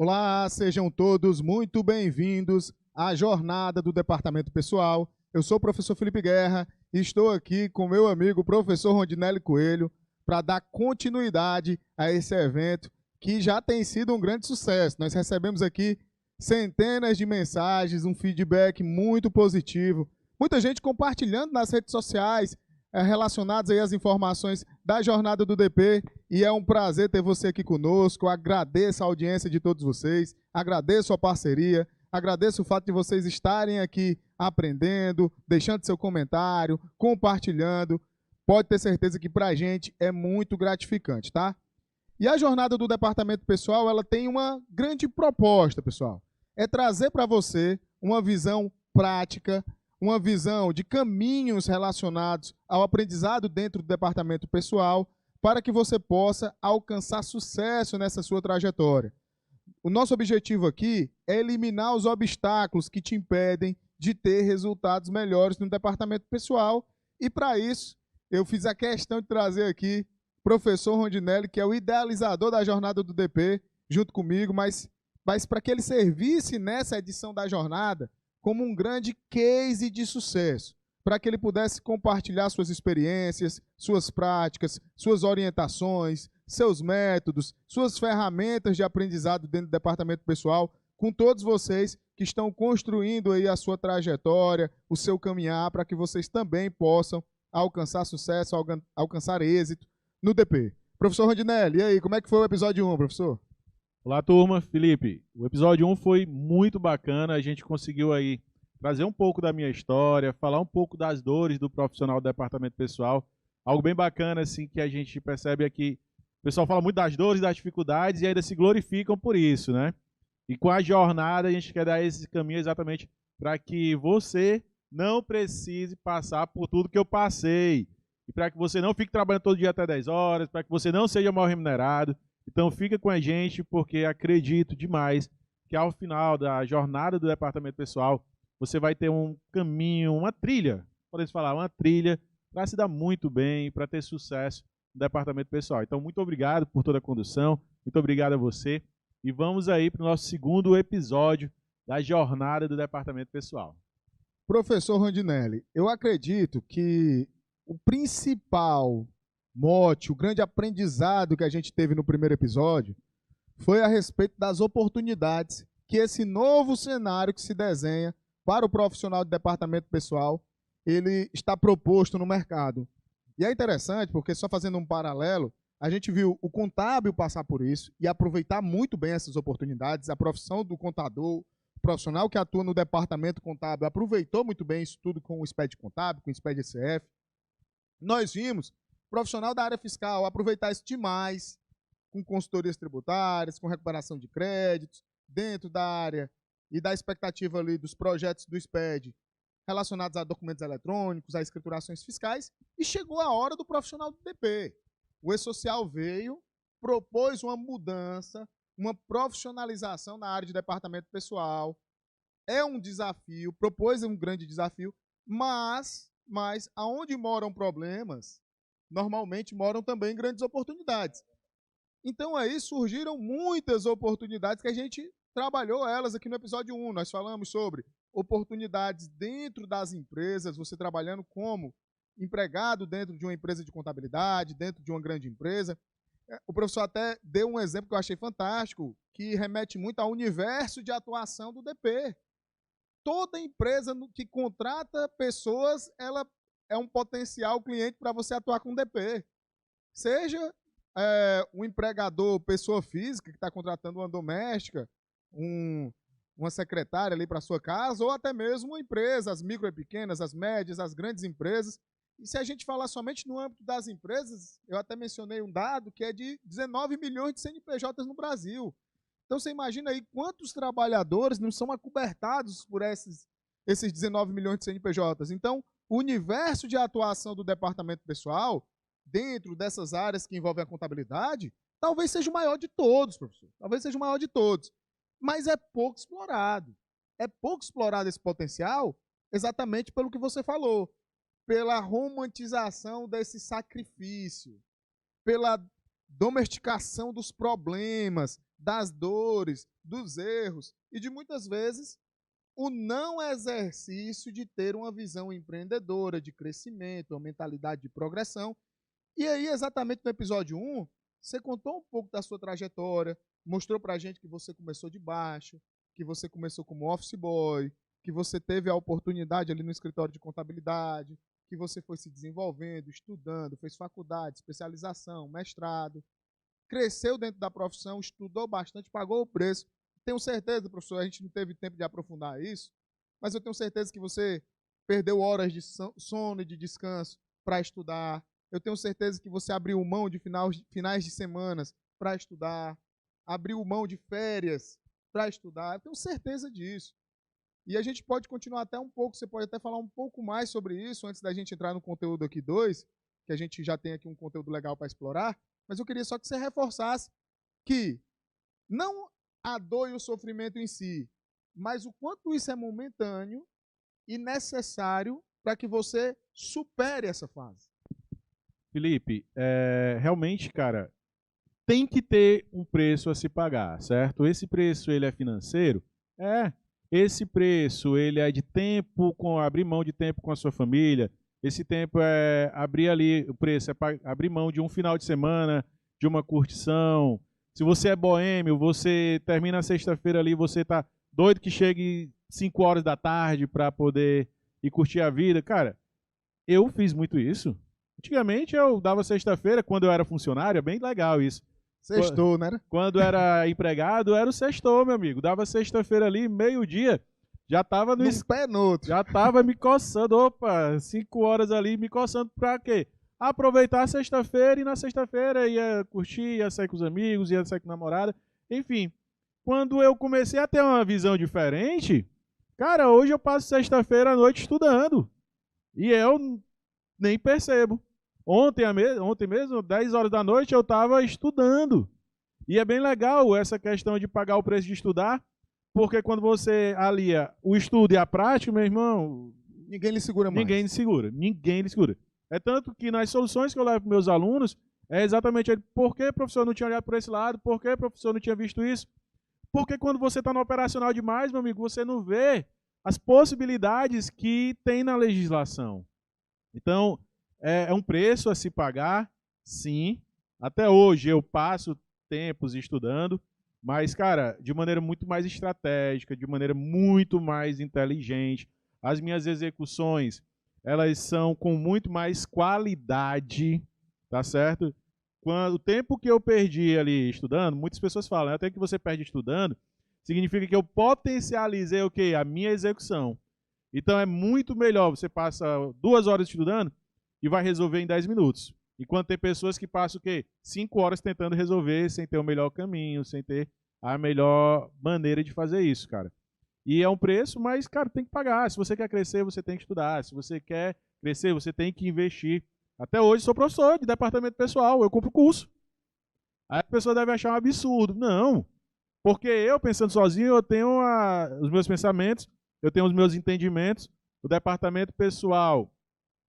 Olá, sejam todos muito bem-vindos à jornada do Departamento Pessoal. Eu sou o professor Felipe Guerra e estou aqui com meu amigo o professor Rondinelli Coelho para dar continuidade a esse evento que já tem sido um grande sucesso. Nós recebemos aqui centenas de mensagens, um feedback muito positivo, muita gente compartilhando nas redes sociais relacionadas aí às informações da jornada do DP, e é um prazer ter você aqui conosco. Eu agradeço a audiência de todos vocês, agradeço a parceria, agradeço o fato de vocês estarem aqui aprendendo, deixando seu comentário, compartilhando. Pode ter certeza que para a gente é muito gratificante, tá? E a jornada do Departamento Pessoal, ela tem uma grande proposta, pessoal. É trazer para você uma visão prática, uma visão de caminhos relacionados ao aprendizado dentro do Departamento Pessoal, para que você possa alcançar sucesso nessa sua trajetória. O nosso objetivo aqui é eliminar os obstáculos que te impedem de ter resultados melhores no Departamento Pessoal, e para isso eu fiz a questão de trazer aqui o professor Rondinelli, que é o idealizador da jornada do DP, junto comigo, mas para que ele servisse nessa edição da jornada como um grande case de sucesso, para que ele pudesse compartilhar suas experiências, suas práticas, suas orientações, seus métodos, suas ferramentas de aprendizado dentro do Departamento Pessoal, com todos vocês que estão construindo aí a sua trajetória, o seu caminhar, para que vocês também possam alcançar sucesso, alcançar êxito no DP. Professor Rondinelli, e aí, como é que foi o episódio 1, professor? Olá, turma. Felipe, o episódio 1 foi muito bacana, a gente conseguiu aí trazer um pouco da minha história, falar um pouco das dores do profissional do Departamento Pessoal, algo bem bacana assim que a gente percebe aqui, o pessoal fala muito das dores, das dificuldades e ainda se glorificam por isso, né? E com a jornada a gente quer dar esse caminho exatamente para que você não precise passar por tudo que eu passei, e para que você não fique trabalhando todo dia até 10 horas, para que você não seja mal remunerado. Então fica com a gente, porque acredito demais que ao final da jornada do Departamento Pessoal, você vai ter um caminho, uma trilha, podemos falar, uma trilha para se dar muito bem, para ter sucesso no Departamento Pessoal. Então muito obrigado por toda a condução, muito obrigado a você. E vamos aí para o nosso segundo episódio da jornada do Departamento Pessoal. Professor Rondinelli, eu acredito que o principal mote, o grande aprendizado que a gente teve no primeiro episódio foi a respeito das oportunidades que esse novo cenário que se desenha para o profissional de Departamento Pessoal, ele está proposto no mercado. E é interessante porque, só fazendo um paralelo, a gente viu o contábil passar por isso e aproveitar muito bem essas oportunidades. A profissão do contador, o profissional que atua no departamento contábil, aproveitou muito bem isso tudo com o SPED contábil, com o SPED SF. Nós vimos profissional da área fiscal aproveitar isso demais, com consultorias tributárias, com recuperação de créditos, dentro da área e da expectativa ali dos projetos do SPED relacionados a documentos eletrônicos, a escriturações fiscais, e chegou a hora do profissional do DP. O E-Social veio, propôs uma mudança, uma profissionalização na área de departamento pessoal. É um desafio, propôs um grande desafio, mas aonde moram problemas, normalmente moram também grandes oportunidades. Então aí surgiram muitas oportunidades que a gente trabalhou elas aqui no episódio 1. Nós falamos sobre oportunidades dentro das empresas, você trabalhando como empregado dentro de uma empresa de contabilidade, dentro de uma grande empresa. O professor até deu um exemplo que eu achei fantástico, que remete muito ao universo de atuação do DP. Toda empresa que contrata pessoas, ela é um potencial cliente para você atuar com DP. Seja um empregador, pessoa física, que está contratando uma doméstica, uma secretária ali para sua casa, ou até mesmo uma empresa, as micro e pequenas, as médias, as grandes empresas. E se a gente falar somente no âmbito das empresas, eu até mencionei um dado que é de 19 milhões de CNPJs no Brasil. Então você imagina aí quantos trabalhadores não são acobertados por esses 19 milhões de CNPJs. Então, o universo de atuação do departamento pessoal, dentro dessas áreas que envolvem a contabilidade, talvez seja o maior de todos, professor. Talvez seja o maior de todos. Mas é pouco explorado. É pouco explorado esse potencial exatamente pelo que você falou. Pela romantização desse sacrifício, pela domesticação dos problemas, das dores, dos erros e de muitas vezes o não exercício de ter uma visão empreendedora, de crescimento, uma mentalidade de progressão. E aí, exatamente no episódio 1, você contou um pouco da sua trajetória, mostrou pra gente que você começou de baixo, que você começou como office boy, que você teve a oportunidade ali no escritório de contabilidade, que você foi se desenvolvendo, estudando, fez faculdade, especialização, mestrado, cresceu dentro da profissão, estudou bastante, pagou o preço. Tenho certeza, professor, a gente não teve tempo de aprofundar isso, mas eu tenho certeza que você perdeu horas de sono e de descanso para estudar. Eu tenho certeza que você abriu mão de finais de semanas para estudar, abriu mão de férias para estudar. Eu tenho certeza disso. E a gente pode continuar até um pouco, você pode até falar um pouco mais sobre isso antes da gente entrar no conteúdo aqui 2, que a gente já tem aqui um conteúdo legal para explorar, mas eu queria só que você reforçasse que não a dor e o sofrimento em si, mas o quanto isso é momentâneo e necessário para que você supere essa fase. Felipe, realmente, cara, tem que ter um preço a se pagar, certo? Esse preço, ele é financeiro? Esse preço, ele é de tempo, abrir mão de tempo com a sua família. Esse tempo é abrir ali, o preço é abrir mão de um final de semana, de uma curtição. Se você é boêmio, você termina a sexta-feira ali, você tá doido que chegue 5 horas da tarde para poder ir curtir a vida. Cara, eu fiz muito isso. Antigamente eu dava sexta-feira, quando eu era funcionário, é bem legal isso. Sextou, né? Quando era empregado, era o sextou, meu amigo. Dava sexta-feira ali, meio-dia, já tava no pé no outro. Já tava me coçando, 5 horas ali me coçando pra quê? Aproveitar a sexta-feira e na sexta-feira ia curtir, ia sair com os amigos, ia sair com a namorada. Enfim, quando eu comecei a ter uma visão diferente, cara, hoje eu passo sexta-feira à noite estudando. E eu nem percebo. Ontem mesmo, 10 horas da noite, eu estava estudando. E é bem legal essa questão de pagar o preço de estudar, porque quando você alia o estudo e a prática, meu irmão... Ninguém lhe segura mais. Ninguém lhe segura. É tanto que nas soluções que eu levo para meus alunos, é exatamente por que o professor não tinha olhado por esse lado, por que o professor não tinha visto isso. Porque quando você está no operacional demais, meu amigo, você não vê as possibilidades que tem na legislação. Então, é um preço a se pagar, sim. Até hoje eu passo tempos estudando, mas, cara, de maneira muito mais estratégica, de maneira muito mais inteligente. As minhas execuções, elas são com muito mais qualidade, tá certo? O tempo que eu perdi ali estudando, muitas pessoas falam, até que você perde estudando, significa que eu potencializei o quê? A minha execução. Então é muito melhor, você passa 2 horas estudando e vai resolver em 10 minutos. Enquanto tem pessoas que passam o quê? 5 horas tentando resolver sem ter o melhor caminho, sem ter a melhor maneira de fazer isso, cara. E é um preço, mas, cara, tem que pagar. Se você quer crescer, você tem que estudar. Se você quer crescer, você tem que investir. Até hoje sou professor de departamento pessoal, eu compro curso. Aí a pessoa deve achar um absurdo. Não, porque eu, pensando sozinho, eu tenho os meus pensamentos, eu tenho os meus entendimentos. O departamento pessoal,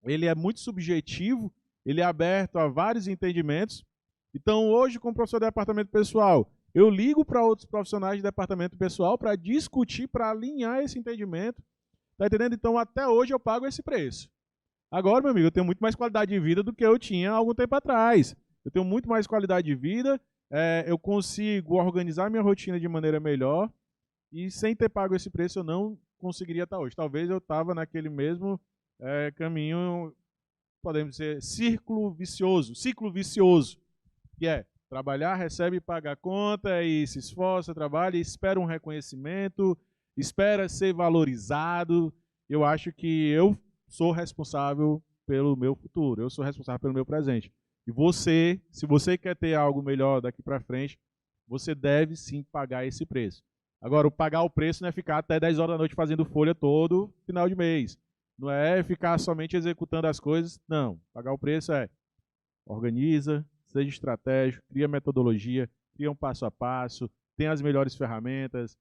ele é muito subjetivo, ele é aberto a vários entendimentos. Então, hoje, como professor de departamento pessoal, eu ligo para outros profissionais de departamento pessoal para discutir, para alinhar esse entendimento. Tá entendendo? Então, até hoje eu pago esse preço. Agora, meu amigo, eu tenho muito mais qualidade de vida do que eu tinha há algum tempo atrás. Eu tenho muito mais qualidade de vida, eu consigo organizar minha rotina de maneira melhor e sem ter pago esse preço eu não conseguiria estar hoje. Talvez eu estava naquele mesmo caminho, podemos dizer, ciclo vicioso, que é trabalhar, recebe, paga a conta e se esforça, trabalha, espera um reconhecimento, espera ser valorizado. Eu acho que eu sou responsável pelo meu futuro, eu sou responsável pelo meu presente. E você, se você quer ter algo melhor daqui para frente, você deve sim pagar esse preço. Agora, o pagar o preço não é ficar até 10 horas da noite fazendo folha todo final de mês. Não é ficar somente executando as coisas, não. Pagar o preço é organiza, seja estratégico, cria metodologia, cria um passo a passo, tenha as melhores ferramentas,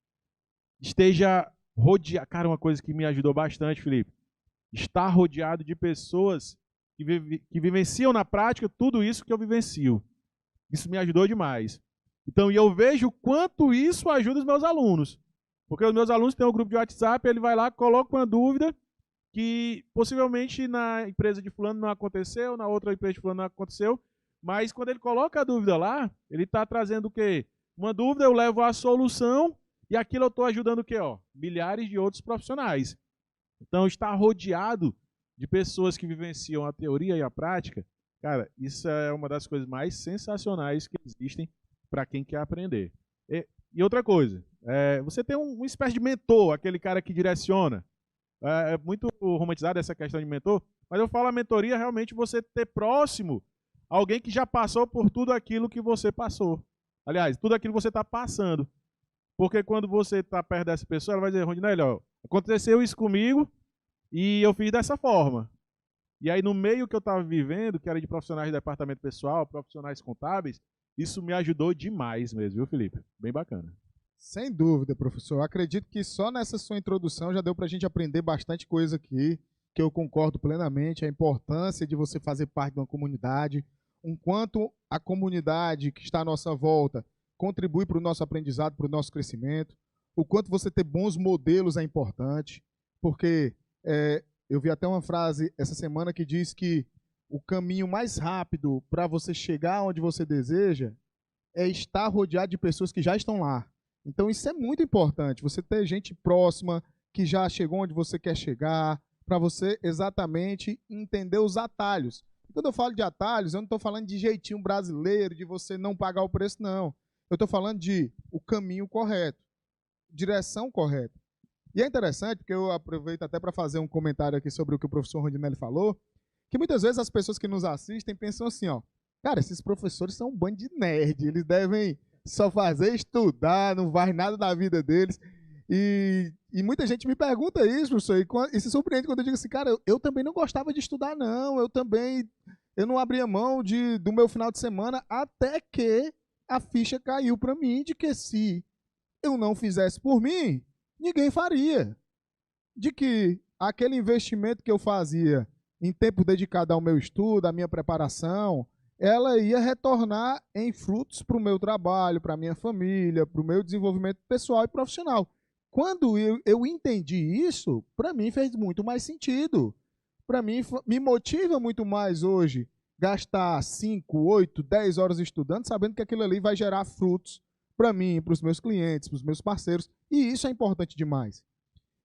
esteja rodeado. Cara, uma coisa que me ajudou bastante, Felipe, estar rodeado de pessoas que vivenciam na prática tudo isso que eu vivencio. Isso me ajudou demais. Então, e eu vejo quanto isso ajuda os meus alunos. Porque os meus alunos têm um grupo de WhatsApp, ele vai lá, coloca uma dúvida que possivelmente na empresa de fulano não aconteceu, na outra empresa de fulano não aconteceu, mas quando ele coloca a dúvida lá, ele está trazendo o quê? Uma dúvida, eu levo a solução e aquilo eu estou ajudando o quê? Ó, milhares de outros profissionais. Então, estar rodeado de pessoas que vivenciam a teoria e a prática, cara, isso é uma das coisas mais sensacionais que existem para quem quer aprender. E outra coisa, você tem uma espécie de mentor, aquele cara que direciona. É muito romantizada essa questão de mentor, mas eu falo a mentoria realmente você ter próximo alguém que já passou por tudo aquilo que você passou. Aliás, tudo aquilo que você está passando. Porque quando você está perto dessa pessoa, ela vai dizer, Rondinelli, ó, aconteceu isso comigo e eu fiz dessa forma. E aí, no meio que eu estava vivendo, que era de profissionais de departamento pessoal, profissionais contábeis, isso me ajudou demais mesmo, viu, Felipe? Bem bacana. Sem dúvida, professor. Eu acredito que só nessa sua introdução já deu para a gente aprender bastante coisa aqui, que eu concordo plenamente, a importância de você fazer parte de uma comunidade, enquanto a comunidade que está à nossa volta contribui para o nosso aprendizado, para o nosso crescimento, o quanto você ter bons modelos é importante, porque eu vi até uma frase essa semana que diz que o caminho mais rápido para você chegar onde você deseja é estar rodeado de pessoas que já estão lá. Então isso é muito importante, você ter gente próxima que já chegou onde você quer chegar, para você exatamente entender os atalhos. E quando eu falo de atalhos, eu não estou falando de jeitinho brasileiro, de você não pagar o preço, não. Eu estou falando de o caminho correto, direção correta. E é interessante, porque eu aproveito até para fazer um comentário aqui sobre o que o professor Rondinelli falou, que muitas vezes as pessoas que nos assistem pensam assim, ó, cara, esses professores são um bando de nerd, eles devem só fazer estudar, não faz nada da vida deles. E muita gente me pergunta isso, professor, e se surpreende quando eu digo assim, cara, eu também não gostava de estudar, não, eu não abria mão do meu final de semana, até que a ficha caiu para mim de que se eu não fizesse por mim, ninguém faria. De que aquele investimento que eu fazia em tempo dedicado ao meu estudo, à minha preparação, ela ia retornar em frutos para o meu trabalho, para a minha família, para o meu desenvolvimento pessoal e profissional. Quando eu entendi isso, para mim fez muito mais sentido. Para mim, me motiva muito mais hoje gastar 5, 8, 10 horas estudando, sabendo que aquilo ali vai gerar frutos para mim, para os meus clientes, para os meus parceiros. E isso é importante demais.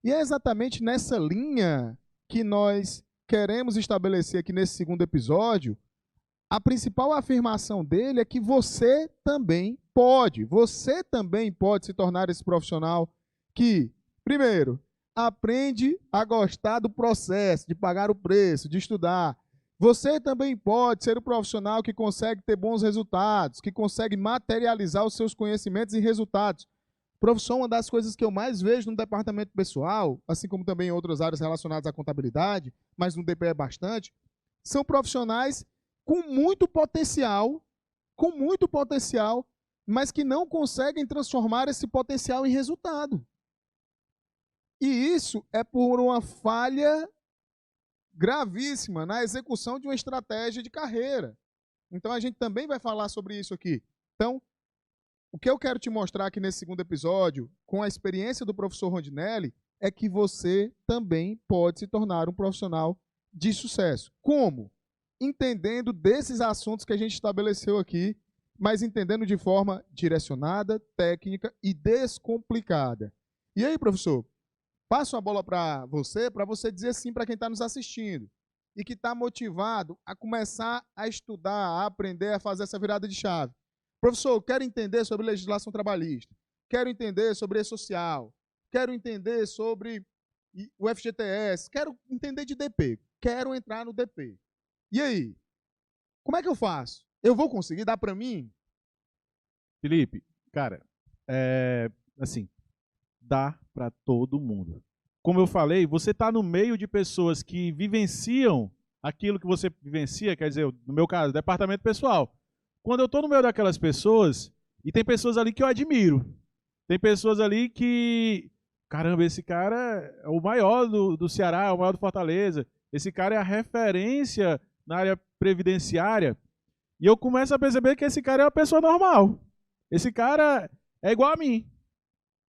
E é exatamente nessa linha que nós queremos estabelecer aqui nesse segundo episódio. A principal afirmação dele é que você também pode se tornar esse profissional que, primeiro, aprende a gostar do processo, de pagar o preço, de estudar. Você também pode ser o profissional que consegue ter bons resultados, que consegue materializar os seus conhecimentos em resultados. Professor, uma das coisas que eu mais vejo no departamento pessoal, assim como também em outras áreas relacionadas à contabilidade, mas no DP é bastante, são profissionais com muito potencial, mas que não conseguem transformar esse potencial em resultado. E isso é por uma falha gravíssima na execução de uma estratégia de carreira. Então a gente também vai falar sobre isso aqui. Então, o que eu quero te mostrar aqui nesse segundo episódio, com a experiência do professor Rondinelli, é que você também pode se tornar um profissional de sucesso. Como? Entendendo desses assuntos que a gente estabeleceu aqui, mas entendendo de forma direcionada, técnica e descomplicada. E aí, professor, passo a bola para você dizer sim para quem está nos assistindo e que está motivado a começar a estudar, a aprender, a fazer essa virada de chave. Professor, eu quero entender sobre legislação trabalhista, quero entender sobre e-social, quero entender sobre o FGTS, quero entender de DP, quero entrar no DP. E aí? Como é que eu faço? Eu vou conseguir? Dá para mim? Felipe, cara, assim, dá para todo mundo. Como eu falei, você está no meio de pessoas que vivenciam aquilo que você vivencia, quer dizer, no meu caso, departamento pessoal. Quando eu estou no meio daquelas pessoas, e tem pessoas ali que eu admiro, tem pessoas ali que, caramba, esse cara é o maior do Ceará, é o maior do Fortaleza, esse cara é a referência na área previdenciária, e eu começo a perceber que esse cara é uma pessoa normal. Esse cara é igual a mim.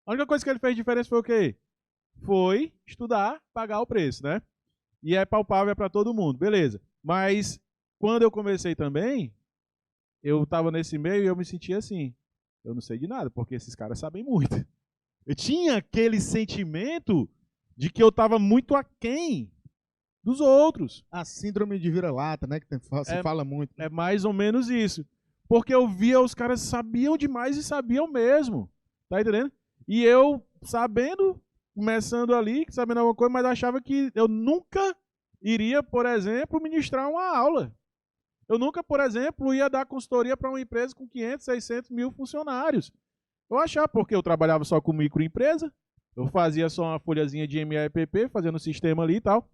A única coisa que ele fez diferença foi o quê? Foi estudar, pagar o preço, né? E é palpável para todo mundo, beleza. Mas quando eu comecei também, eu estava nesse meio e eu me sentia assim. Eu não sei de nada, porque esses caras sabem muito. Eu tinha aquele sentimento de que eu estava muito aquém dos outros. A síndrome de vira-lata, né? Que se fala muito. É mais ou menos isso. Porque eu via os caras sabiam demais e sabiam mesmo. Tá entendendo? E eu, sabendo, começando ali, sabendo alguma coisa, mas achava que eu nunca iria, por exemplo, ministrar uma aula. Eu nunca, por exemplo, ia dar consultoria para uma empresa com 500, 600 mil funcionários. Eu achava, porque eu trabalhava só com microempresa, eu fazia só uma folhazinha de MEPP, fazendo o sistema ali e tal.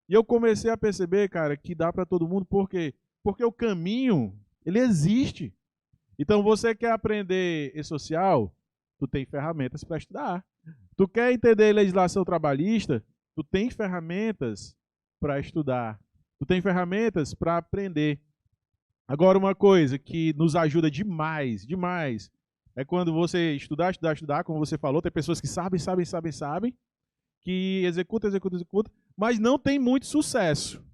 E eu comecei a perceber, cara, que dá para todo mundo, por quê? Porque o caminho, ele existe. Então, você quer aprender e-social, tu tem ferramentas para estudar. Tu quer entender legislação trabalhista, tu tem ferramentas para estudar. Tu tem ferramentas para aprender. Agora, uma coisa que nos ajuda demais, demais, é quando você estudar, como você falou, tem pessoas que sabem, que executam, mas não tem muito sucesso.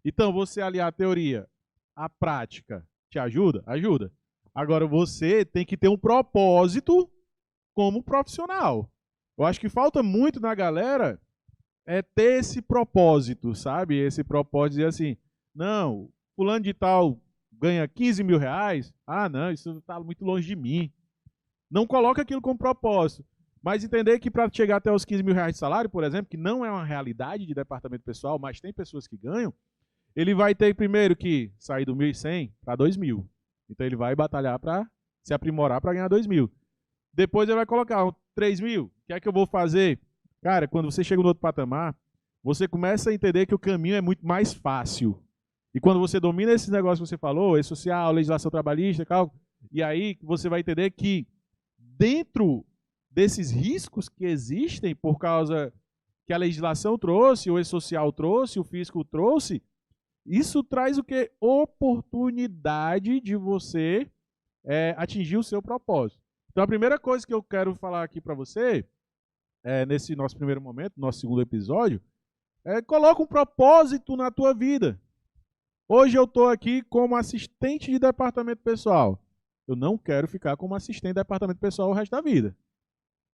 Então, você aliar a teoria à prática te ajuda? Ajuda. Agora, você tem que ter um propósito como profissional. Eu acho que falta muito na galera ter esse propósito, sabe? Esse propósito de dizer assim, não, fulano de tal ganha 15 mil reais, não, isso está muito longe de mim. Não coloca aquilo como propósito. Mas entender que para chegar até os 15 mil reais de salário, por exemplo, que não é uma realidade de departamento pessoal, mas tem pessoas que ganham, ele vai ter primeiro que sair do 1.100 para 2.000. Então ele vai batalhar para se aprimorar para ganhar 2.000. Depois ele vai colocar 3.000. O que é que eu vou fazer? Cara, quando você chega no outro patamar, você começa a entender que o caminho é muito mais fácil. E quando você domina esses negócios que você falou, e-social, legislação trabalhista, e aí você vai entender que dentro desses riscos que existem por causa que a legislação trouxe, o e-social trouxe, o fisco trouxe, isso traz o quê? Oportunidade de você atingir o seu propósito. Então a primeira coisa que eu quero falar aqui para você, nesse nosso primeiro momento, nosso segundo episódio, coloca um propósito na tua vida. Hoje eu estou aqui como assistente de departamento pessoal. Eu não quero ficar como assistente de departamento pessoal o resto da vida.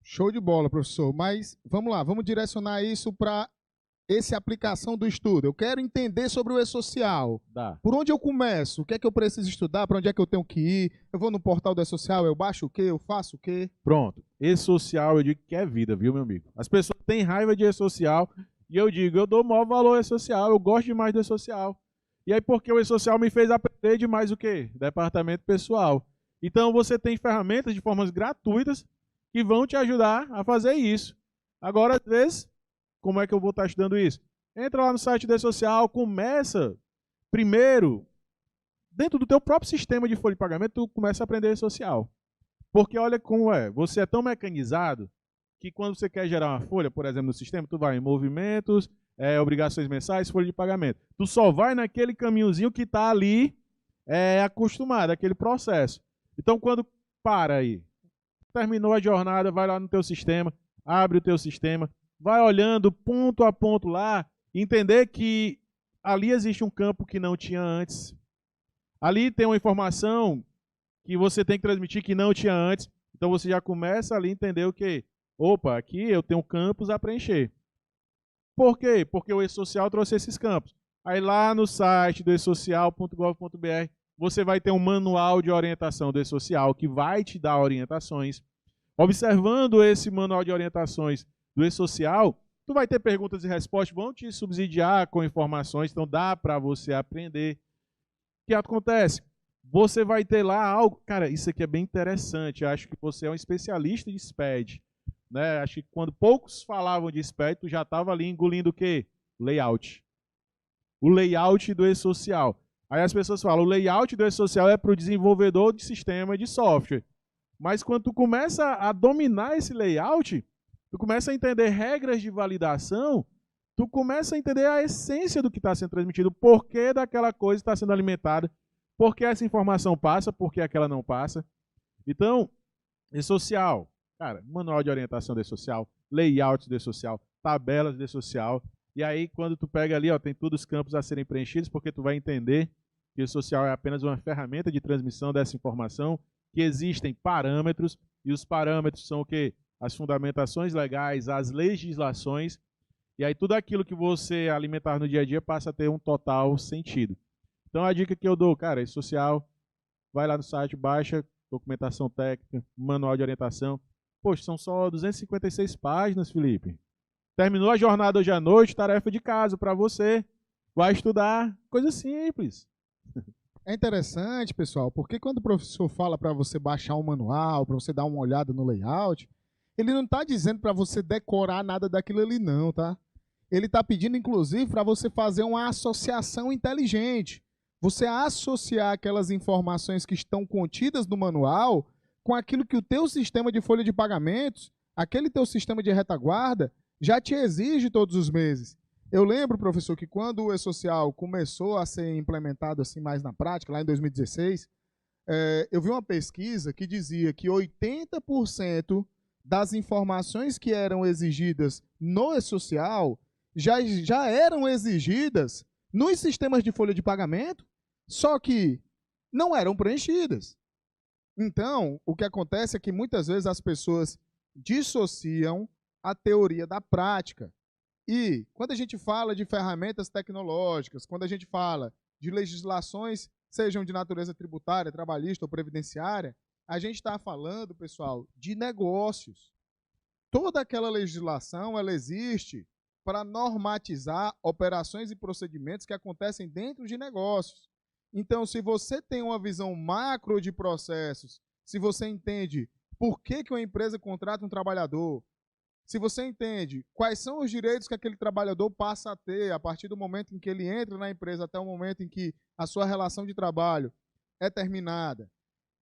Show de bola, professor. Mas vamos lá, vamos direcionar isso para essa aplicação do estudo. Eu quero entender sobre o e-social. Por onde eu começo? O que é que eu preciso estudar? Para onde é que eu tenho que ir? Eu vou no portal do e-social, eu baixo o quê? Eu faço o quê? Pronto. E-social eu digo que é vida, viu, meu amigo? As pessoas têm raiva de e-social e eu digo, eu dou o maior valor ao e-social, eu gosto demais do e-social. E aí porque o e-social me fez aprender demais o quê? Departamento pessoal. Então você tem ferramentas de formas gratuitas que vão te ajudar a fazer isso. Agora, às vezes, como é que eu vou estar estudando isso? Entra lá no site do e-social, começa primeiro, dentro do teu próprio sistema de folha de pagamento, tu começa a aprender e-social. Porque olha como você é tão mecanizado que quando você quer gerar uma folha, por exemplo, no sistema, tu vai em movimentos, obrigações mensais, folha de pagamento. Tu só vai naquele caminhozinho que está ali acostumado, aquele processo. Então, quando para aí, terminou a jornada, vai lá no teu sistema, abre o teu sistema, vai olhando ponto a ponto lá, entender que ali existe um campo que não tinha antes. Ali tem uma informação que você tem que transmitir que não tinha antes. Então você já começa ali a entender o quê? Opa, aqui eu tenho campos a preencher. Por quê? Porque o e-social trouxe esses campos. Aí lá no site do esocial.gov.br você vai ter um manual de orientação do e-social que vai te dar orientações. Observando esse manual de orientações do e-social, tu vai ter perguntas e respostas, vão te subsidiar com informações, então dá para você aprender. O que acontece? Você vai ter lá algo... Cara, isso aqui é bem interessante, eu acho que você é um especialista de SPED. Né? Acho que quando poucos falavam de SPED, tu já estava ali engolindo o quê? Layout. O layout do e-social. Aí as pessoas falam, o layout do e-social é para o desenvolvedor de sistema de software. Mas quando tu começa a dominar esse layout, tu começa a entender regras de validação, tu começa a entender a essência do que está sendo transmitido, o porquê daquela coisa está sendo alimentada, por que essa informação passa, por que aquela não passa. Então, E-Social, cara, manual de orientação de E-Social, layout de E-Social, tabelas de E-Social. E aí, quando tu pega ali, ó, tem todos os campos a serem preenchidos, porque tu vai entender que o E-Social é apenas uma ferramenta de transmissão dessa informação, que existem parâmetros, e os parâmetros são o quê? As fundamentações legais, as legislações, e aí tudo aquilo que você alimentar no dia a dia passa a ter um total sentido. Então a dica que eu dou, cara, E-Social, vai lá no site, baixa documentação técnica, manual de orientação. Poxa, são só 256 páginas, Felipe. Terminou a jornada hoje à noite, tarefa de casa para você. Vai estudar, coisa simples. É interessante, pessoal, porque quando o professor fala para você baixar um manual, para você dar uma olhada no layout, ele não está dizendo para você decorar nada daquilo ali não, tá? Ele está pedindo, inclusive, para você fazer uma associação inteligente. Você associar aquelas informações que estão contidas no manual com aquilo que o teu sistema de folha de pagamentos, aquele teu sistema de retaguarda, já te exige todos os meses. Eu lembro, professor, que quando o E-Social começou a ser implementado assim mais na prática, lá em 2016, eu vi uma pesquisa que dizia que 80% das informações que eram exigidas no E-Social já eram exigidas nos sistemas de folha de pagamento, só que não eram preenchidas. Então, o que acontece é que muitas vezes as pessoas dissociam a teoria da prática. E quando a gente fala de ferramentas tecnológicas, quando a gente fala de legislações, sejam de natureza tributária, trabalhista ou previdenciária, a gente está falando, pessoal, de negócios. Toda aquela legislação, ela existe para normatizar operações e procedimentos que acontecem dentro de negócios. Então, se você tem uma visão macro de processos, se você entende por que uma empresa contrata um trabalhador, se você entende quais são os direitos que aquele trabalhador passa a ter a partir do momento em que ele entra na empresa até o momento em que a sua relação de trabalho é terminada,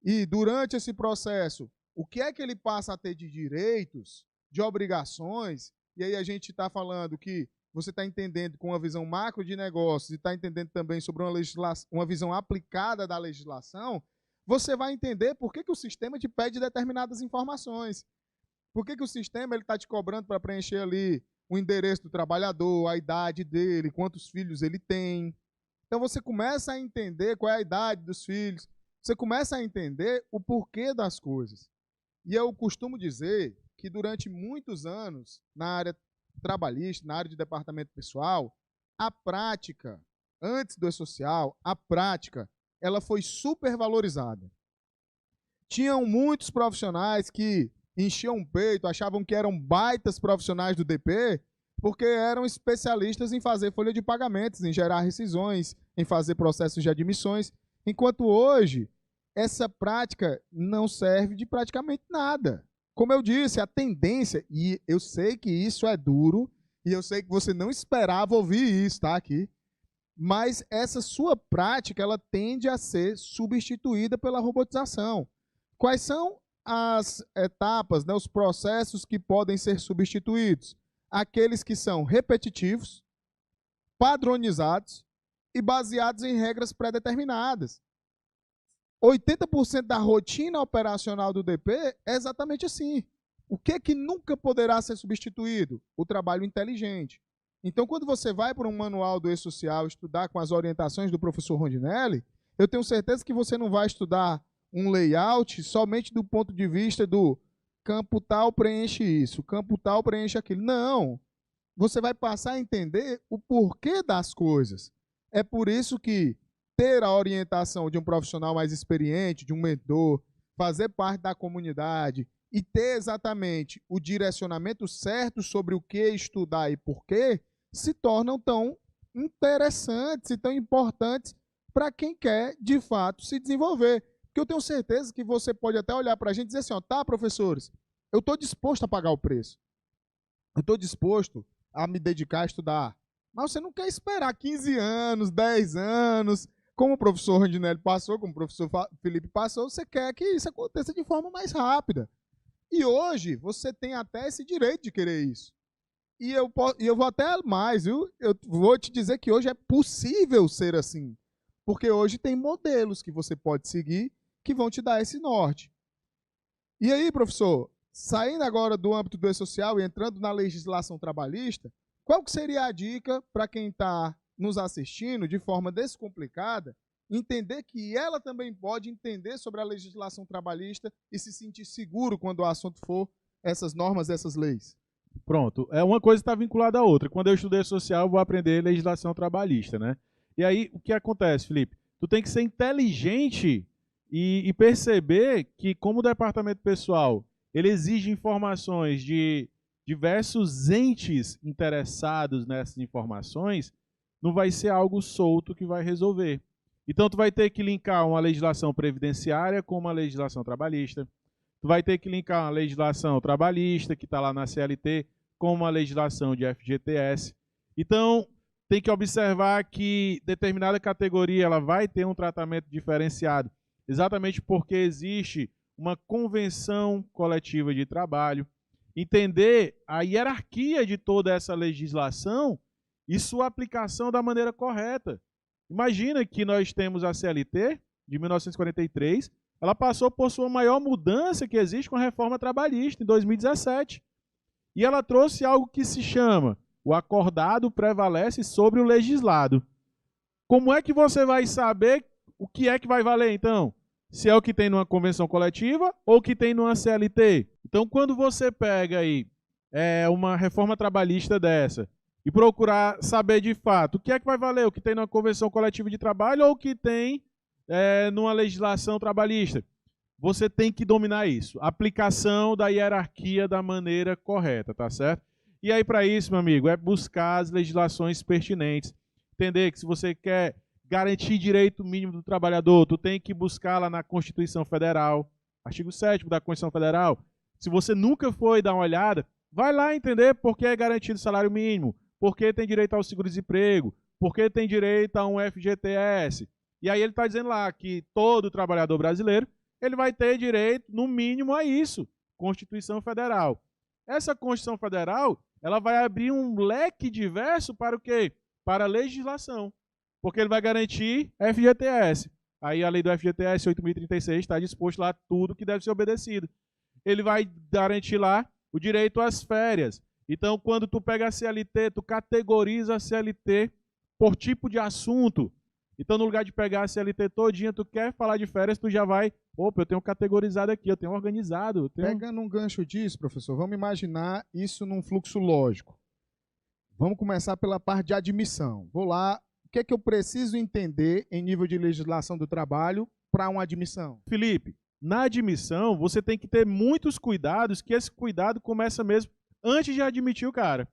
e durante esse processo, o que é que ele passa a ter de direitos, de obrigações, e aí a gente está falando que você está entendendo com uma visão macro de negócios e está entendendo também sobre uma visão aplicada da legislação, você vai entender por que o sistema te pede determinadas informações. Por que o sistema está te cobrando para preencher ali o endereço do trabalhador, a idade dele, quantos filhos ele tem. Então você começa a entender qual é a idade dos filhos, você começa a entender o porquê das coisas. E eu costumo dizer que durante muitos anos, na área trabalhista, na área de departamento pessoal, a prática, antes do E-Social, a prática, ela foi supervalorizada. Tinham muitos profissionais que enchiam o peito, achavam que eram baitas profissionais do DP, porque eram especialistas em fazer folha de pagamentos, em gerar rescisões, em fazer processos de admissões, enquanto hoje essa prática não serve de praticamente nada. Como eu disse, a tendência, e eu sei que isso é duro, e eu sei que você não esperava ouvir isso, tá, aqui, mas essa sua prática, ela tende a ser substituída pela robotização. Quais são as etapas, né, os processos que podem ser substituídos? Aqueles que são repetitivos, padronizados e baseados em regras pré-determinadas. 80% da rotina operacional do DP é exatamente assim. O que nunca poderá ser substituído? O trabalho inteligente. Então, quando você vai para um manual do E-Social estudar com as orientações do professor Rondinelli, eu tenho certeza que você não vai estudar um layout somente do ponto de vista do campo tal preenche isso, campo tal preenche aquilo. Não. Você vai passar a entender o porquê das coisas. É por isso que ter a orientação de um profissional mais experiente, de um mentor, fazer parte da comunidade e ter exatamente o direcionamento certo sobre o que estudar e porquê, se tornam tão interessantes e tão importantes para quem quer, de fato, se desenvolver. Porque eu tenho certeza que você pode até olhar para a gente e dizer assim, ó, tá, professores, eu estou disposto a pagar o preço. Eu estou disposto a me dedicar a estudar. Mas você não quer esperar 15 anos, 10 anos, como o professor Rondinelli passou, como o professor Felipe passou, você quer que isso aconteça de forma mais rápida. E hoje você tem até esse direito de querer isso. E eu vou até mais, viu? Eu vou te dizer que hoje é possível ser assim. Porque hoje tem modelos que você pode seguir que vão te dar esse norte. E aí, professor, saindo agora do âmbito do E-Social e entrando na legislação trabalhista, qual que seria a dica para quem está nos assistindo de forma descomplicada, entender que ela também pode entender sobre a legislação trabalhista e se sentir seguro quando o assunto for essas normas, essas leis? Pronto, uma coisa está vinculada à outra. Quando eu estudei social, eu vou aprender legislação trabalhista, né? E aí, o que acontece, Felipe? Tu tem que ser inteligente e perceber que, como o departamento pessoal, ele exige informações de diversos entes interessados nessas informações, não vai ser algo solto que vai resolver. Então, tu vai ter que linkar uma legislação previdenciária com uma legislação trabalhista. Tu vai ter que linkar uma legislação trabalhista, que está lá na CLT, com uma legislação de FGTS. Então, tem que observar que determinada categoria ela vai ter um tratamento diferenciado, exatamente porque existe uma convenção coletiva de trabalho. Entender a hierarquia de toda essa legislação e sua aplicação da maneira correta. Imagina que nós temos a CLT de 1943, ela passou por sua maior mudança que existe com a reforma trabalhista em 2017. E ela trouxe algo que se chama o acordado prevalece sobre o legislado. Como é que você vai saber o que é que vai valer, então? Se é o que tem numa convenção coletiva ou o que tem numa CLT. Então, quando você pega aí uma reforma trabalhista dessa e procurar saber de fato o que é que vai valer, o que tem numa convenção coletiva de trabalho ou o que tem numa legislação trabalhista, você tem que dominar isso. Aplicação da hierarquia da maneira correta, tá certo? E aí, para isso, meu amigo, é buscar as legislações pertinentes. Entender que se você quer garantir direito mínimo do trabalhador, tu tem que buscar lá na Constituição Federal, artigo 7º da Constituição Federal. Se você nunca foi dar uma olhada, vai lá entender por que é garantido o salário mínimo, por que tem direito ao seguro-desemprego, por que tem direito a um FGTS. E aí ele está dizendo lá que todo trabalhador brasileiro ele vai ter direito, no mínimo, a isso. Constituição Federal. Essa Constituição Federal ela vai abrir um leque diverso para o quê? Para a legislação. Porque ele vai garantir FGTS. Aí a lei do FGTS 8.036 está disposto lá tudo que deve ser obedecido. Ele vai garantir lá o direito às férias. Então, quando tu pega a CLT, tu categoriza a CLT por tipo de assunto. Então, no lugar de pegar a CLT todinha, tu quer falar de férias, tu já vai, opa, eu tenho categorizado aqui, eu tenho organizado. Pegando um gancho disso, professor, vamos imaginar isso num fluxo lógico. Vamos começar pela parte de admissão. Vou lá, o que é que eu preciso entender em nível de legislação do trabalho para uma admissão? Felipe, na admissão, você tem que ter muitos cuidados, que esse cuidado começa mesmo antes de admitir o cara.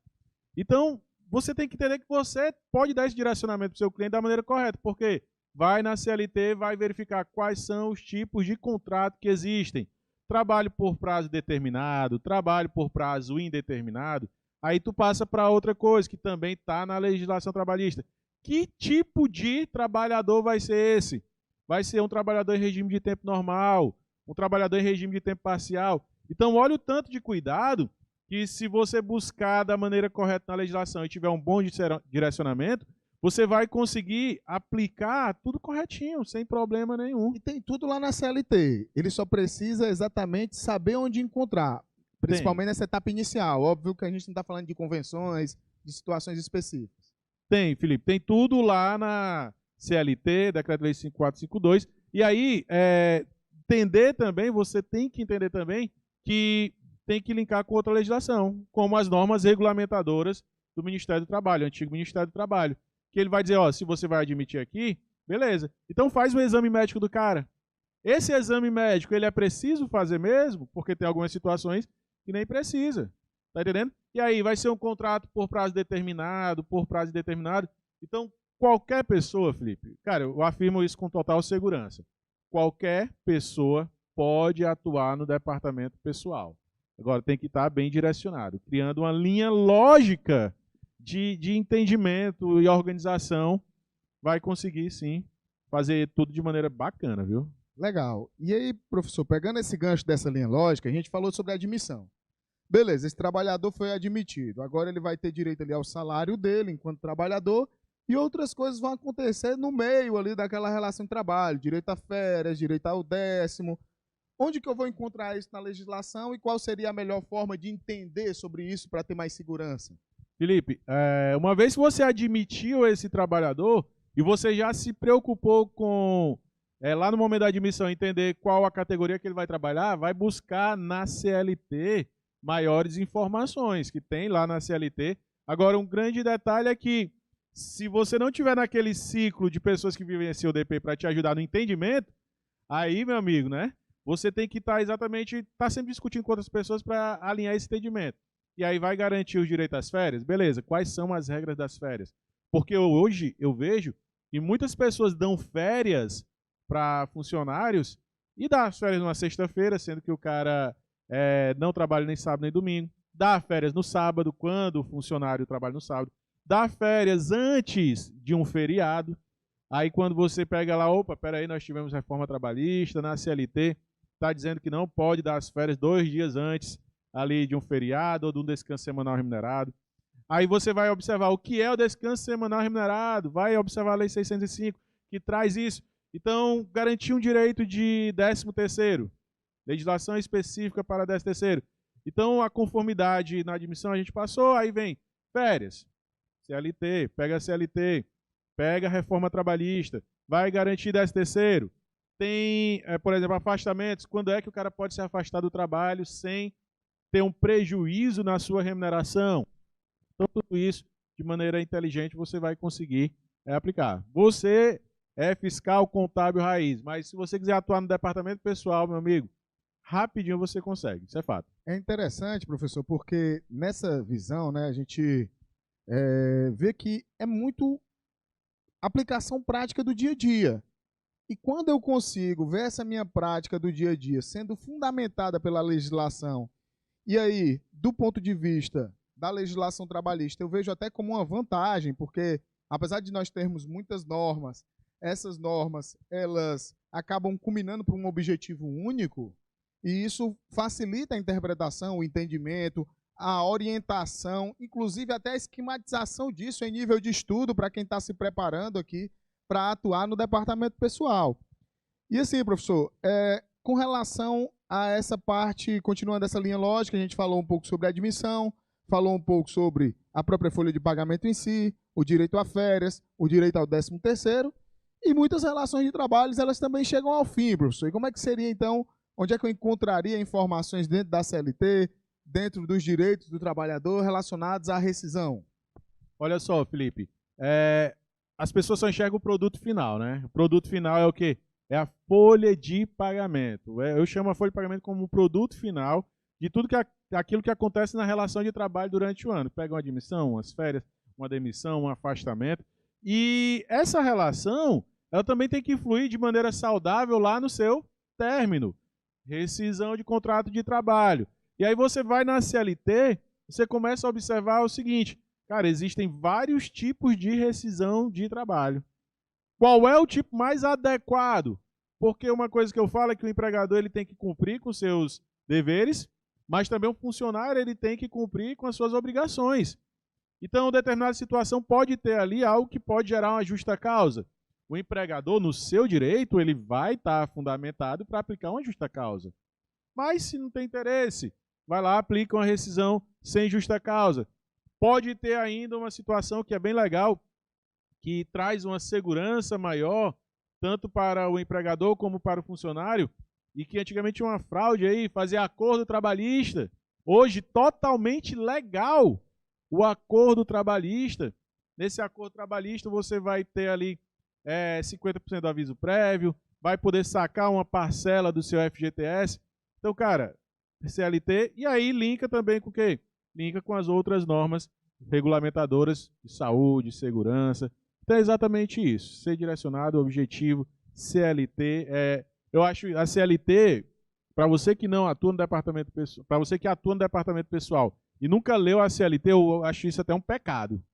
Então, você tem que entender que você pode dar esse direcionamento para o seu cliente da maneira correta, porque vai na CLT, vai verificar quais são os tipos de contrato que existem. Trabalho por prazo determinado, trabalho por prazo indeterminado. Aí tu passa para outra coisa que também está na legislação trabalhista. Que tipo de trabalhador vai ser esse? Vai ser um trabalhador em regime de tempo normal, um trabalhador em regime de tempo parcial. Então, olha o tanto de cuidado que se você buscar da maneira correta na legislação e tiver um bom direcionamento, você vai conseguir aplicar tudo corretinho, sem problema nenhum. E tem tudo lá na CLT. Ele só precisa exatamente saber onde encontrar, principalmente nessa etapa inicial. Óbvio que a gente não está falando de convenções, de situações específicas. Tem, Felipe, tem tudo lá na CLT, Decreto-Lei 5452. E aí, entender também, você tem que entender também que tem que linkar com outra legislação, como as normas regulamentadoras do Ministério do Trabalho, o antigo Ministério do Trabalho. Que ele vai dizer, ó, se você vai admitir aqui, beleza. Então faz o exame médico do cara. Esse exame médico, ele é preciso fazer mesmo, porque tem algumas situações que nem precisa. Tá entendendo? E aí, vai ser um contrato por prazo determinado, por prazo indeterminado. Então, qualquer pessoa, Felipe, cara, eu afirmo isso com total segurança. Qualquer pessoa pode atuar no departamento pessoal. Agora, tem que estar bem direcionado, criando uma linha lógica de entendimento e organização, vai conseguir, sim, fazer tudo de maneira bacana, viu? Legal. E aí, professor, pegando esse gancho dessa linha lógica, a gente falou sobre a admissão. Beleza, esse trabalhador foi admitido. Agora ele vai ter direito ali ao salário dele enquanto trabalhador e outras coisas vão acontecer no meio ali daquela relação de trabalho. Direito a férias, direito ao 10º. Onde que eu vou encontrar isso na legislação e qual seria a melhor forma de entender sobre isso para ter mais segurança? Felipe, uma vez que você admitiu esse trabalhador e você já se preocupou com, lá no momento da admissão, entender qual a categoria que ele vai trabalhar, vai buscar na CLT maiores informações que tem lá na CLT. Agora, um grande detalhe é que se você não tiver naquele ciclo de pessoas que vivenciam o DP para te ajudar no entendimento, aí, meu amigo, né? Você tem que estar sempre discutindo com outras pessoas para alinhar esse entendimento. E aí vai garantir o direito às férias? Beleza, quais são as regras das férias? Porque hoje eu vejo que muitas pessoas dão férias para funcionários e dá as férias numa sexta-feira, sendo que o cara não trabalha nem sábado nem domingo. Dá férias no sábado, quando o funcionário trabalha no sábado. Dá férias antes de um feriado. Aí quando você pega lá, opa, peraí, nós tivemos reforma trabalhista na CLT, está dizendo que não pode dar as férias 2 dias antes ali de um feriado ou de um descanso semanal remunerado. Aí você vai observar o que é o descanso semanal remunerado, vai observar a Lei 605, que traz isso. Então, garantir um direito de 13º, legislação específica para 13º. Então, a conformidade na admissão a gente passou, aí vem férias, CLT, pega a CLT, pega a reforma trabalhista, vai garantir 13º. Tem, por exemplo, afastamentos, quando é que o cara pode se afastar do trabalho sem ter um prejuízo na sua remuneração. Então, tudo isso, de maneira inteligente, você vai conseguir aplicar. Você é fiscal contábil raiz, mas se você quiser atuar no departamento pessoal, meu amigo, rapidinho você consegue, isso é fato. É interessante, professor, porque nessa visão, né, a gente vê que é muito aplicação prática do dia a dia. E quando eu consigo ver essa minha prática do dia a dia sendo fundamentada pela legislação, e aí, do ponto de vista da legislação trabalhista, eu vejo até como uma vantagem, porque apesar de nós termos muitas normas, essas normas elas acabam culminando para um objetivo único, e isso facilita a interpretação, o entendimento, a orientação, inclusive até a esquematização disso em nível de estudo para quem está se preparando aqui para atuar no departamento pessoal. E assim, professor, com relação a essa parte, continuando essa linha lógica, a gente falou um pouco sobre a admissão, falou um pouco sobre a própria folha de pagamento em si, o direito a férias, o direito ao 13º, e muitas relações de trabalho, elas também chegam ao fim, professor. E como é que seria, então, onde é que eu encontraria informações dentro da CLT, dentro dos direitos do trabalhador relacionados à rescisão? Olha só, Felipe, as pessoas só enxergam o produto final, né? O produto final é o quê? É a folha de pagamento. Eu chamo a folha de pagamento como o produto final de tudo aquilo que acontece na relação de trabalho durante o ano. Pega uma admissão, umas férias, uma demissão, um afastamento. E essa relação, ela também tem que fluir de maneira saudável lá no seu término. Rescisão de contrato de trabalho. E aí você vai na CLT, você começa a observar o seguinte, cara, existem vários tipos de rescisão de trabalho. Qual é o tipo mais adequado? Porque uma coisa que eu falo é que o empregador ele tem que cumprir com seus deveres, mas também o funcionário ele tem que cumprir com as suas obrigações. Então, determinada situação pode ter ali algo que pode gerar uma justa causa. O empregador, no seu direito, ele vai estar fundamentado para aplicar uma justa causa. Mas, se não tem interesse, vai lá, aplica uma rescisão sem justa causa. Pode ter ainda uma situação que é bem legal, que traz uma segurança maior, tanto para o empregador como para o funcionário, e que antigamente tinha uma fraude aí, fazer acordo trabalhista. Hoje, totalmente legal o acordo trabalhista. Nesse acordo trabalhista, você vai ter ali 50% do aviso prévio, vai poder sacar uma parcela do seu FGTS. Então, cara, CLT, e aí linka também com o quê? Linka com as outras normas regulamentadoras de saúde, segurança. Então é exatamente isso, ser direcionado, objetivo, CLT. Eu acho a CLT, para você que não atua no departamento pessoal, para você que atua no departamento pessoal e nunca leu a CLT, eu acho isso até um pecado,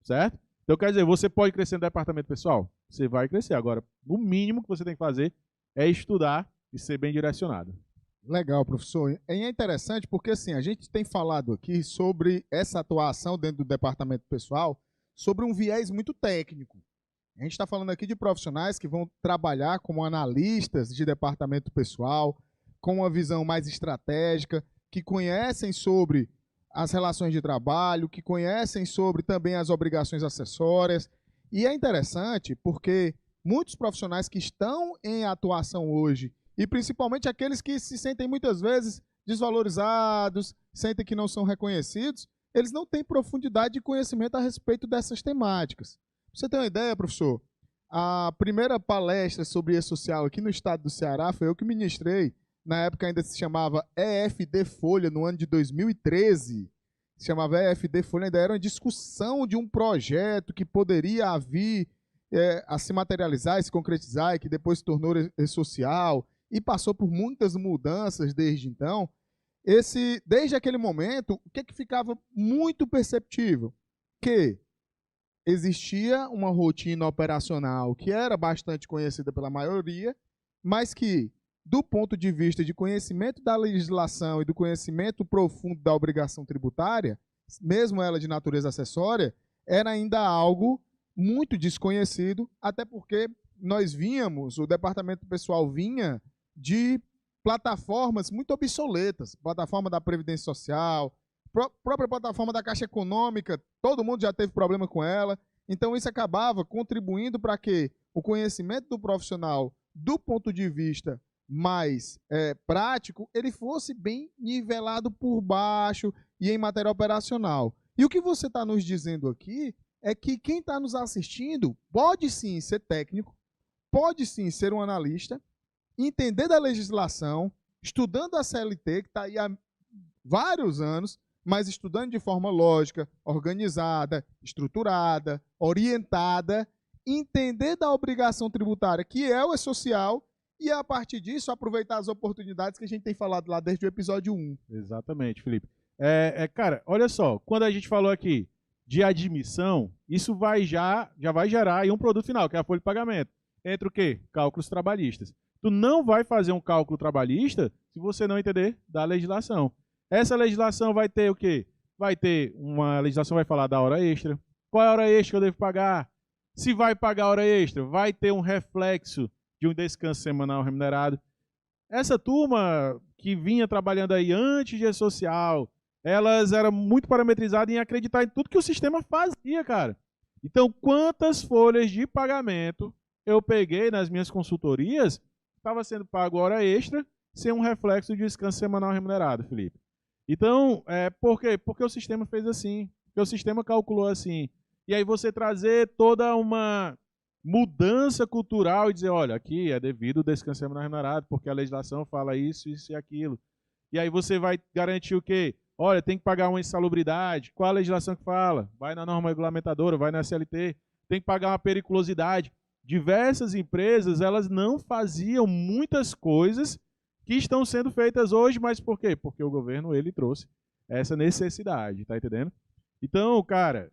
certo? Então quer dizer, você pode crescer no departamento pessoal? Você vai crescer. Agora, o mínimo que você tem que fazer é estudar e ser bem direcionado. Legal, professor. E é interessante porque assim, a gente tem falado aqui sobre essa atuação dentro do departamento pessoal, sobre um viés muito técnico. A gente está falando aqui de profissionais que vão trabalhar como analistas de departamento pessoal, com uma visão mais estratégica, que conhecem sobre as relações de trabalho, que conhecem sobre também as obrigações acessórias. E é interessante porque muitos profissionais que estão em atuação hoje, e principalmente aqueles que se sentem muitas vezes desvalorizados, sentem que não são reconhecidos, eles não têm profundidade de conhecimento a respeito dessas temáticas. Pra você ter uma ideia, professor, a primeira palestra sobre e-social aqui no estado do Ceará foi eu que ministrei. Na época ainda se chamava EFD Folha, no ano de 2013. Se chamava EFD Folha, ainda era uma discussão de um projeto que poderia vir a se materializar, se concretizar, e que depois se tornou e-social, e passou por muitas mudanças desde então. Desde aquele momento, o que ficava muito perceptível? Que existia uma rotina operacional que era bastante conhecida pela maioria, mas que, do ponto de vista de conhecimento da legislação e do conhecimento profundo da obrigação tributária, mesmo ela de natureza acessória, era ainda algo muito desconhecido, até porque o departamento pessoal vinha de plataformas muito obsoletas, plataforma da Previdência Social, própria plataforma da Caixa Econômica, todo mundo já teve problema com ela, então isso acabava contribuindo para que o conhecimento do profissional, do ponto de vista mais prático, ele fosse bem nivelado por baixo e em matéria operacional. E o que você está nos dizendo aqui é que quem está nos assistindo pode sim ser técnico, pode sim ser um analista, entender da legislação, estudando a CLT, que está aí há vários anos, mas estudando de forma lógica, organizada, estruturada, orientada, entender da obrigação tributária, que é o e-social, e a partir disso aproveitar as oportunidades que a gente tem falado lá desde o episódio 1. Exatamente, Felipe. Cara, olha só, quando a gente falou aqui de admissão, isso já vai gerar aí um produto final, que é a folha de pagamento. Entre o quê? Cálculos trabalhistas. Tu não vai fazer um cálculo trabalhista se você não entender da legislação. Essa legislação vai ter o quê? Vai ter uma legislação, vai falar da hora extra. Qual é a hora extra que eu devo pagar? Se vai pagar hora extra, vai ter um reflexo de um descanso semanal remunerado. Essa turma que vinha trabalhando aí antes de social, elas eram muito parametrizadas em acreditar em tudo que o sistema fazia, cara. Então, quantas folhas de pagamento eu peguei nas minhas consultorias, estava sendo pago hora extra, sem um reflexo de descanso semanal remunerado, Felipe. Então, por quê? Porque o sistema fez assim, porque o sistema calculou assim. E aí você trazer toda uma mudança cultural e dizer, olha, aqui é devido o descanso semanal remunerado, porque a legislação fala isso, isso e aquilo. E aí você vai garantir o quê? Olha, tem que pagar uma insalubridade. Qual a legislação que fala? Vai na norma regulamentadora, vai na CLT. Tem que pagar uma periculosidade. Diversas empresas, elas não faziam muitas coisas que estão sendo feitas hoje, mas por quê? Porque o governo, ele trouxe essa necessidade, tá entendendo? Então, cara,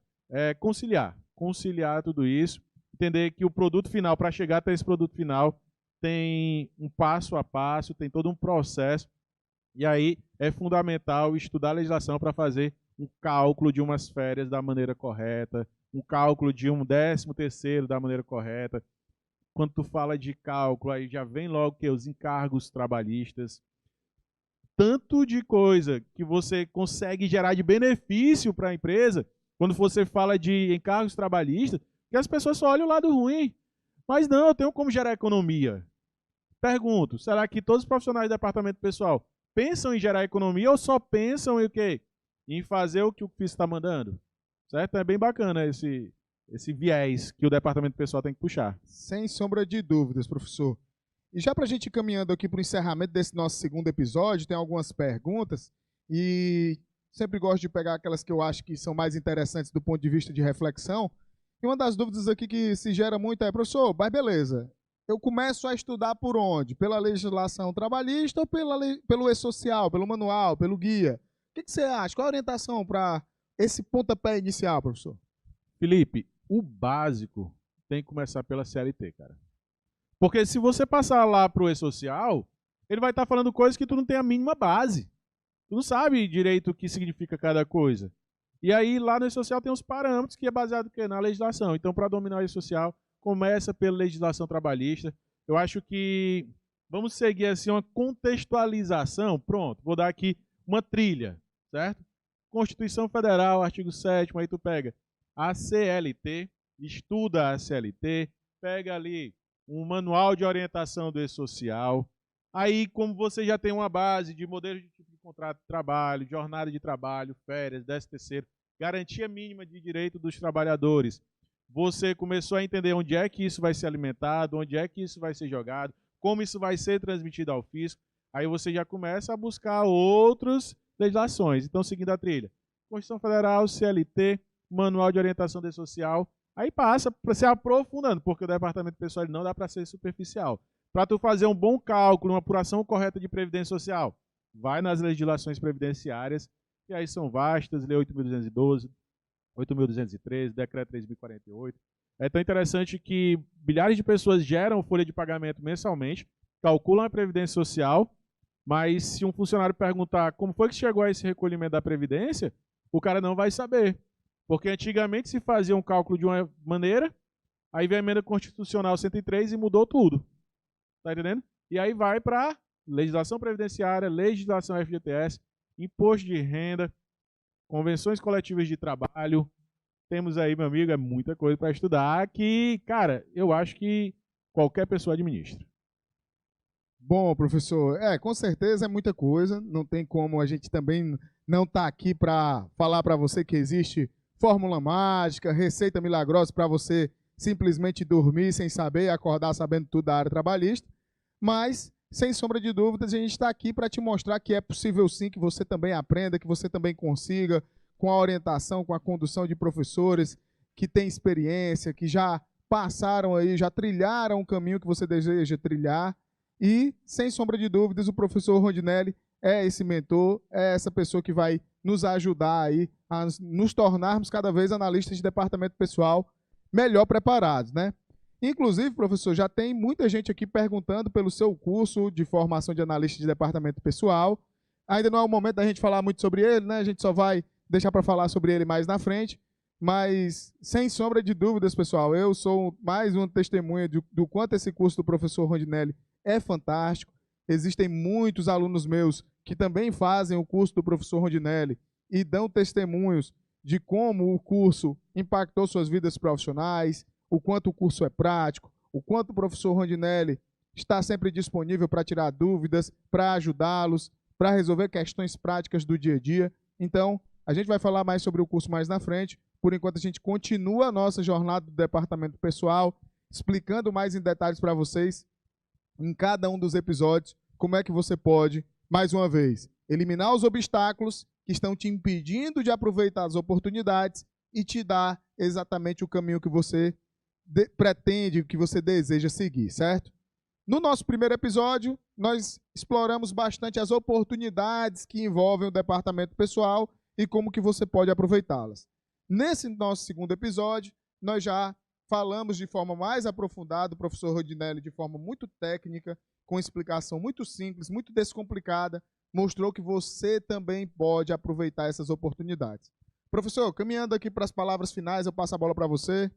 conciliar tudo isso, entender que o produto final, para chegar até esse produto final, tem um passo a passo, tem todo um processo, e aí é fundamental estudar a legislação para fazer um cálculo de umas férias da maneira correta, um cálculo de um 13º da maneira correta. Quando tu fala de cálculo, aí já vem logo que os encargos trabalhistas. Tanto de coisa que você consegue gerar de benefício para a empresa, quando você fala de encargos trabalhistas, que as pessoas só olham o lado ruim. Mas não, eu tenho como gerar economia. Pergunto, será que todos os profissionais do departamento pessoal pensam em gerar economia ou só pensam em o quê? Em fazer o que o FIS está mandando? Certo? É bem bacana esse viés que o departamento pessoal tem que puxar. Sem sombra de dúvidas, professor. E já para a gente ir caminhando aqui para o encerramento desse nosso segundo episódio, tem algumas perguntas e sempre gosto de pegar aquelas que eu acho que são mais interessantes do ponto de vista de reflexão. E uma das dúvidas aqui que se gera muito é, professor, mas beleza, eu começo a estudar por onde? Pela legislação trabalhista ou pelo e-social, pelo manual, pelo guia? O que você acha? Qual a orientação para esse pontapé inicial, professor? Felipe, o básico tem que começar pela CLT, cara. Porque se você passar lá pro e-social, ele vai estar falando coisas que tu não tem a mínima base. Tu não sabe direito o que significa cada coisa. E aí lá no e-social tem os parâmetros que é baseado na legislação. Então, para dominar o e-social, começa pela legislação trabalhista. Eu acho que vamos seguir assim uma contextualização. Pronto, vou dar aqui uma trilha, certo? Constituição Federal, artigo 7º, aí tu pega a CLT, estuda a CLT, pega ali um manual de orientação do E-Social. Aí, como você já tem uma base de modelo de tipo de contrato de trabalho, jornada de trabalho, férias, 13º, garantia mínima de direito dos trabalhadores, você começou a entender onde é que isso vai ser alimentado, onde é que isso vai ser jogado, como isso vai ser transmitido ao fisco, aí você já começa a buscar outras legislações. Então, seguindo a trilha, Constituição Federal, CLT, Manual de Orientação do E-Social, aí passa para se aprofundando, porque o departamento pessoal não dá para ser superficial. Para tu fazer um bom cálculo, uma apuração correta de previdência social, vai nas legislações previdenciárias, que aí são vastas, Lei 8.212, 8.213, Decreto 3.048. É tão interessante que milhares de pessoas geram folha de pagamento mensalmente, calculam a previdência social, mas se um funcionário perguntar como foi que chegou a esse recolhimento da previdência, o cara não vai saber. Porque antigamente se fazia um cálculo de uma maneira, aí veio a emenda constitucional 103 e mudou tudo. Tá entendendo? E aí vai para legislação previdenciária, legislação FGTS, imposto de renda, convenções coletivas de trabalho. Temos aí, meu amigo, é muita coisa para estudar que, cara, eu acho que qualquer pessoa administra. Bom, professor, com certeza é muita coisa. Não tem como a gente também não estar aqui para falar para você que existe fórmula mágica, receita milagrosa para você simplesmente dormir sem saber e acordar sabendo tudo da área trabalhista. Mas, sem sombra de dúvidas, a gente está aqui para te mostrar que é possível sim que você também aprenda, que você também consiga, com a orientação, com a condução de professores que têm experiência, que já passaram aí, já trilharam o caminho que você deseja trilhar. E, sem sombra de dúvidas, o professor Rondinelli é esse mentor, é essa pessoa que vai nos ajudar aí a nos tornarmos cada vez analistas de departamento pessoal melhor preparados, né? Inclusive, professor, já tem muita gente aqui perguntando pelo seu curso de formação de analista de departamento pessoal. Ainda não é o momento da gente falar muito sobre ele, né? A gente só vai deixar para falar sobre ele mais na frente. Mas, sem sombra de dúvidas, pessoal, eu sou mais uma testemunha do quanto esse curso do professor Rondinelli é fantástico. Existem muitos alunos meus que também fazem o curso do professor Rondinelli e dão testemunhos de como o curso impactou suas vidas profissionais, o quanto o curso é prático, o quanto o professor Rondinelli está sempre disponível para tirar dúvidas, para ajudá-los, para resolver questões práticas do dia a dia. Então, a gente vai falar mais sobre o curso mais na frente. Por enquanto, a gente continua a nossa jornada do departamento pessoal, explicando mais em detalhes para vocês, em cada um dos episódios, como é que você pode, mais uma vez, eliminar os obstáculos que estão te impedindo de aproveitar as oportunidades e te dar exatamente o caminho que você pretende, que você deseja seguir, certo? No nosso primeiro episódio, nós exploramos bastante as oportunidades que envolvem o departamento pessoal e como que você pode aproveitá-las. Nesse nosso segundo episódio, nós já falamos de forma mais aprofundada, o professor Rondinelli, de forma muito técnica, com explicação muito simples, muito descomplicada, mostrou que você também pode aproveitar essas oportunidades. Professor, caminhando aqui para as palavras finais, eu passo a bola para você.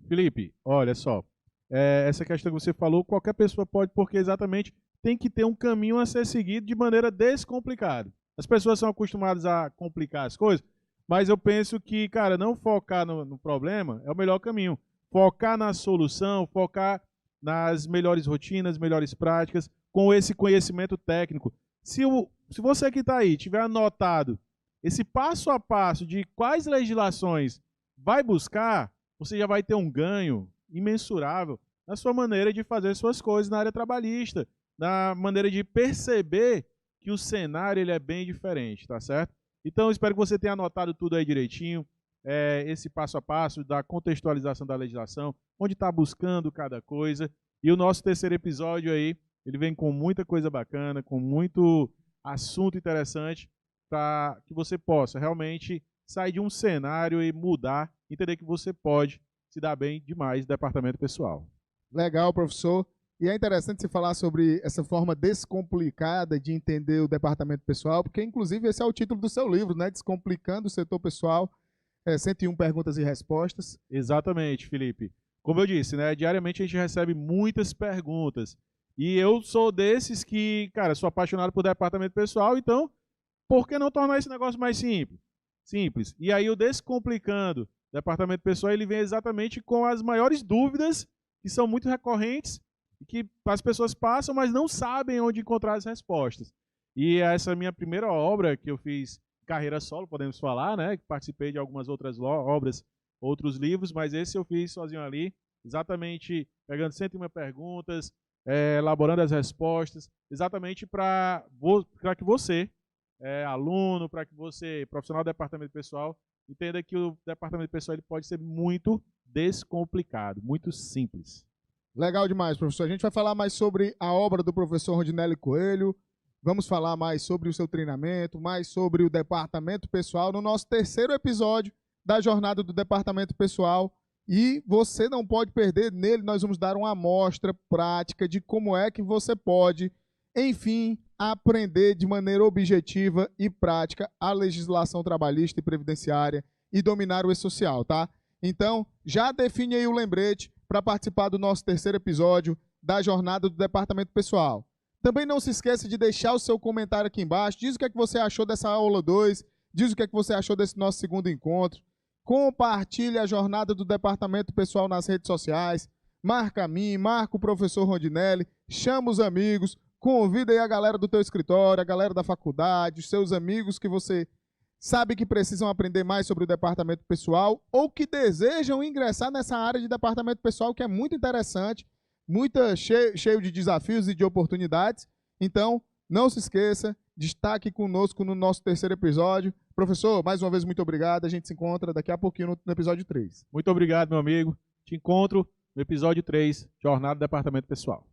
Felipe, olha só, essa questão que você falou, qualquer pessoa pode, porque exatamente tem que ter um caminho a ser seguido de maneira descomplicada. As pessoas são acostumadas a complicar as coisas, mas eu penso que, cara, não focar no problema é o melhor caminho. Focar na solução, focar nas melhores rotinas, melhores práticas, com esse conhecimento técnico. Se você que está aí tiver anotado esse passo a passo de quais legislações vai buscar, você já vai ter um ganho imensurável na sua maneira de fazer suas coisas na área trabalhista, na maneira de perceber que o cenário ele é bem diferente, tá certo? Então, eu espero que você tenha anotado tudo aí direitinho, esse passo a passo da contextualização da legislação, onde está buscando cada coisa. E o nosso terceiro episódio aí, ele vem com muita coisa bacana, com muito assunto interessante, para que você possa realmente sair de um cenário e mudar, entender que você pode se dar bem demais no departamento pessoal. Legal, professor. E é interessante se falar sobre essa forma descomplicada de entender o departamento pessoal, porque, inclusive, esse é o título do seu livro, né? Descomplicando o setor pessoal, 101 perguntas e respostas. Exatamente, Felipe. Como eu disse, né? Diariamente a gente recebe muitas perguntas. E eu sou desses que, cara, sou apaixonado por departamento pessoal, então, por que não tornar esse negócio mais simples? Simples. E aí o Descomplicando Departamento Pessoal, ele vem exatamente com as maiores dúvidas, que são muito recorrentes, e que as pessoas passam, mas não sabem onde encontrar as respostas. E essa minha primeira obra, que eu fiz carreira solo, podemos falar, né? Participei de algumas outras obras, outros livros, mas esse eu fiz sozinho ali, exatamente pegando 101 perguntas, elaborando as respostas, exatamente para que você, aluno, para que você, profissional do departamento pessoal, entenda que o departamento pessoal ele pode ser muito descomplicado, muito simples. Legal demais, professor. A gente vai falar mais sobre a obra do professor Rondinelli Coelho, vamos falar mais sobre o seu treinamento, mais sobre o departamento pessoal no nosso terceiro episódio da jornada do departamento pessoal. E você não pode perder, nele nós vamos dar uma amostra prática de como é que você pode, enfim, aprender de maneira objetiva e prática a legislação trabalhista e previdenciária e dominar o e-social, tá? Então, já define aí o lembrete para participar do nosso terceiro episódio da jornada do departamento pessoal. Também não se esqueça de deixar o seu comentário aqui embaixo, diz o que é que você achou dessa aula 2, diz o que é que você achou desse nosso segundo encontro. Compartilhe a jornada do departamento pessoal nas redes sociais, marca a mim, marca o professor Rondinelli, chama os amigos, convida aí a galera do teu escritório, a galera da faculdade, os seus amigos que você sabe que precisam aprender mais sobre o departamento pessoal ou que desejam ingressar nessa área de departamento pessoal que é muito interessante, cheio de desafios e de oportunidades. Então, não se esqueça de estar aqui conosco no nosso terceiro episódio. Professor, mais uma vez, muito obrigado. A gente se encontra daqui a pouquinho no episódio 3. Muito obrigado, meu amigo. Te encontro no episódio 3, Jornada do Departamento Pessoal.